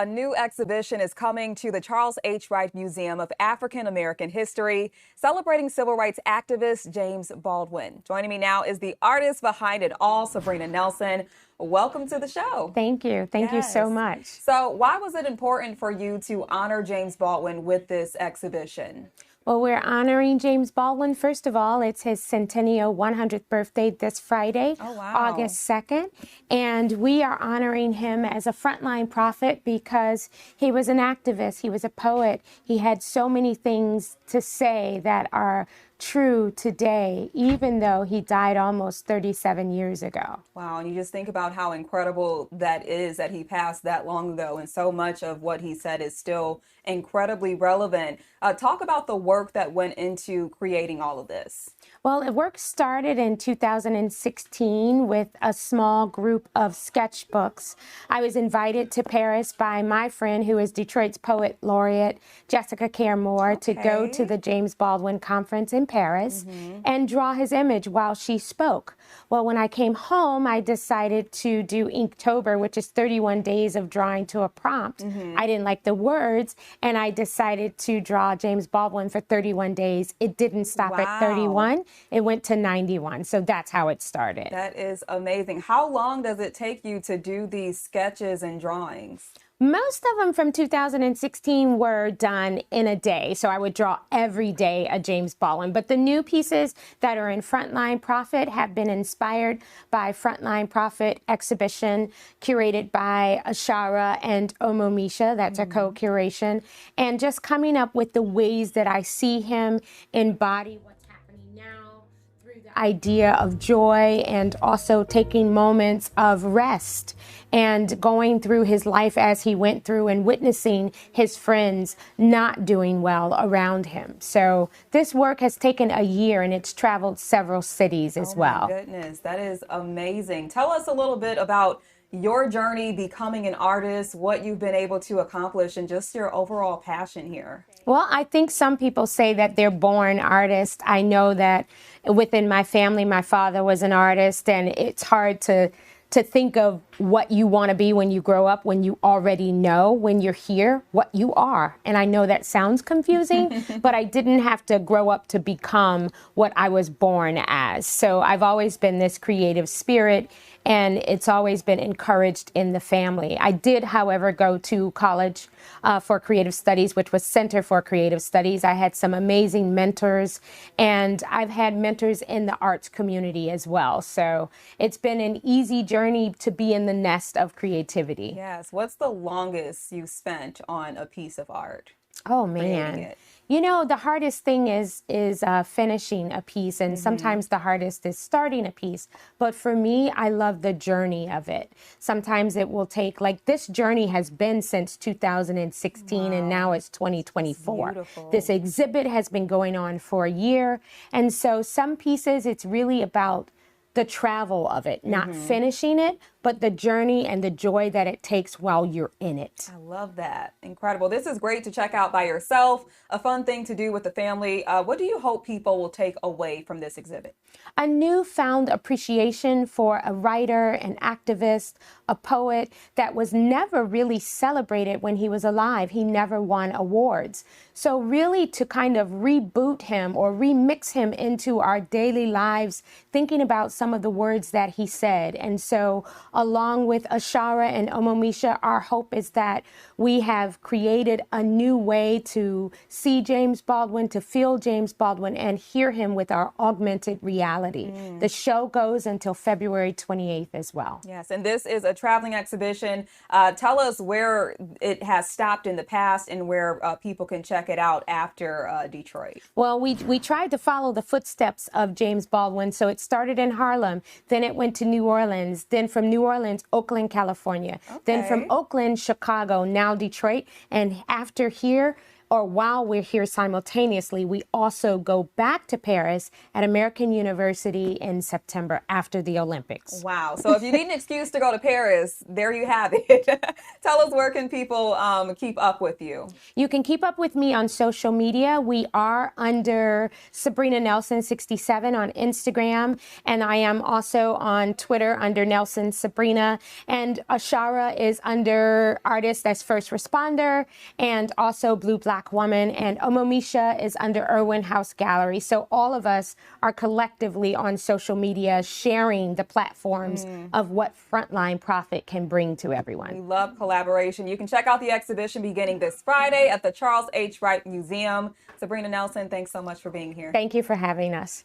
A new exhibition is coming to the Charles H. Wright Museum of African American History, celebrating civil rights activist James Baldwin. Joining me now is the artist behind it all, Sabrina Nelson. Welcome to the show. Thank you. Thank you so much. So why was it important for you to honor James Baldwin with this exhibition? Well, we're honoring James Baldwin. First of all, it's his centennial 100th birthday this Friday, August 2nd. And we are honoring him as a frontline prophet because he was an activist. He was a poet. He had so many things to say that are true today, even though he died almost 37 years ago. Wow, and you just think about how incredible that is that he passed that long ago, and so much of what he said is still incredibly relevant. Talk about the work that went into creating all of this. Well, the work started in 2016 with a small group of sketchbooks. I was invited to Paris by my friend, who is Detroit's poet laureate, Jessica Care Moore, to go to the James Baldwin conference in Paris and draw his image while she spoke. Well, when I came home, I decided to do Inktober, which is 31 days of drawing to a prompt. I didn't like the words, and I decided to draw James Baldwin for 31 days. It didn't stop at 31. It went to 91. So that's how it started. That is amazing. How long does it take you to do these sketches and drawings? Most of them from 2016 were done in a day. So I would draw every day a James Baldwin. But the new pieces that are in Frontline Prophet have been inspired by Frontline Prophet exhibition curated by Ashara and Omomisha. That's a co-curation. And just coming up with the ways that I see him embody what's happening now through the idea of joy and also taking moments of rest and going through his life as he went through and witnessing his friends not doing well around him. So this work has taken a year and it's traveled several cities as well. Oh my goodness, that is amazing. Tell us a little bit about your journey becoming an artist, what you've been able to accomplish, and just your overall passion here. Well, I think some people say that they're born artists. I know that within my family, my father was an artist, and it's hard to think of what you want to be when you grow up, when you already know when you're here what you are. And I know that sounds confusing, but I didn't have to grow up to become what I was born as. So I've always been this creative spirit, and it's always been encouraged in the family. I did, however, go to college for creative studies, which was Center for Creative Studies. I had some amazing mentors, and I've had mentors in the arts community as well. So it's been an easy journey to be in the nest of creativity. Yes. What's the longest you spent on a piece of art? Oh, man. You know, the hardest thing is finishing a piece, and sometimes the hardest is starting a piece. But for me, I love the journey of it. Sometimes it will take, like, this journey has been since 2016, and now it's 2024. This exhibit has been going on for a year. And so some pieces, it's really about the travel of it, not finishing it, but the journey and the joy that it takes while you're in it. I love that. Incredible. This is great to check out by yourself, a fun thing to do with the family. What do you hope people will take away from this exhibit? A newfound appreciation for a writer, an activist, a poet that was never really celebrated when he was alive. He never won awards. So really to kind of reboot him or remix him into our daily lives, thinking about some of the words that he said. And so along with Ashara and Omomisha, our hope is that we have created a new way to see James Baldwin, to feel James Baldwin, and hear him with our augmented reality. The show goes until February 28th as well. Yes, and this is a traveling exhibition. Tell us where it has stopped in the past and where people can check it out after Detroit. Well, we tried to follow the footsteps of James Baldwin. So it started in Harlem, then it went to New Orleans, then from New Orleans, Oakland, California, then from Oakland, Chicago, now Detroit, and after here, or while we're here simultaneously, we also go back to Paris at American University in September after the Olympics. Wow. So if you need an excuse to go to Paris, there you have it. Tell us, where can people keep up with you? You can keep up with me on social media. We are under Sabrina Nelson 67 on Instagram, and I am also on Twitter under Nelson Sabrina. And Ashara is under Artist as First Responder, and also Blue Black Woman. And Omomisha is under Irwin House Gallery. So all of us are collectively on social media sharing the platforms of what Frontline Profit can bring to everyone. We love collaboration. You can check out the exhibition beginning this Friday at the Charles H. Wright Museum. Sabrina Nelson, thanks so much for being here. Thank you for having us.